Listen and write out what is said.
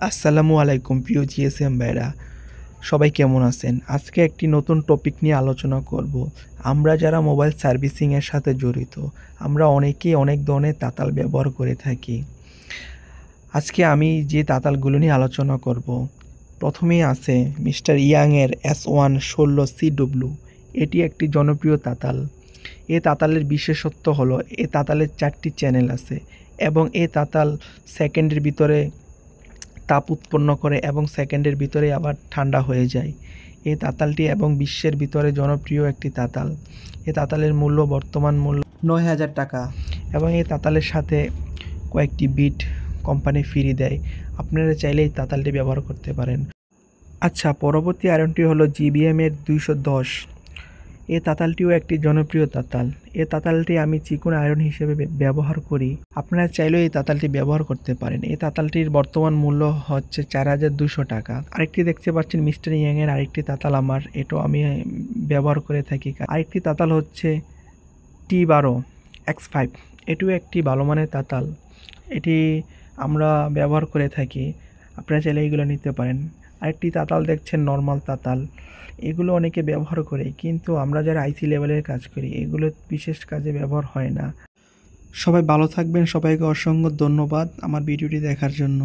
আসসালামু আলাইকুম প্রিয় জিএসএম ভাইরা, সবাই কেমন আছেন? আজকে একটি নতুন টপিক নিয়ে আলোচনা করব। আমরা যারা মোবাইল সার্ভিসিংয়ের সাথে জড়িত, আমরা অনেকেই অনেক ধরনের তাতাল ব্যবহার করে থাকি। আজকে আমি যে তাতালগুলো নিয়ে আলোচনা করব, প্রথমেই আছে মিস্টার ইয়াংয়ের S1 16CW। এটি একটি জনপ্রিয় তাতাল। এই তাতালের বিশেষত্ব হলো এই তাতালের 4টি চ্যানেল আছে এবং এই তাতাল সেকেন্ডের ভিতরে তাপ উৎপন্ন করে এবং সেকেন্ডের ভিতরে আবার ঠান্ডা হয়ে যায়। এই তাতালটি এবং বিশ্বের ভিতরে জনপ্রিয় একটি তাতাল। এই তাতালের বর্তমান মূল্য 9,000 টাকা এবং এই তাতালের সাথে কয়েকটি বিট কোম্পানি ফ্রি দেয়। আপনারা চাইলে এই তাতালটি ব্যবহার করতে পারেন। আচ্ছা, পরবর্তী আয়রনটি হলো GBM এর 210। এই তাতালটিও একটি জনপ্রিয় তাতাল। এই তাতালটি আমি চিকন আয়রন হিসেবে ব্যবহার করি। আপনারা চাইলেও এই তাতালটি ব্যবহার করতে পারেন। এই তাতালটির বর্তমান মূল্য হচ্ছে 4,200 টাকা। আরেকটি দেখতে পাচ্ছেন মিস্টার ইয়াংয়ের আরেকটি তাতাল আমার, এটাও আমি ব্যবহার করে থাকি। আরেকটি তাতাল হচ্ছে T12X5। এটিও একটি ভালো মানের তাতাল। এটি আমরা ব্যবহার করে থাকি। আপনারা চাইলে এইগুলো নিতে পারেন। আরেকটি তাতাল দেখছেন নর্মাল তাতাল। এগুলো অনেকে ব্যবহার করে, কিন্তু আমরা যারা আইসি লেভেলের কাজ করি এগুলো বিশেষ কাজে ব্যবহার হয় না। সবাই ভালো থাকবেন। সবাইকে অসংখ্য ধন্যবাদ আমার ভিডিওটি দেখার জন্য।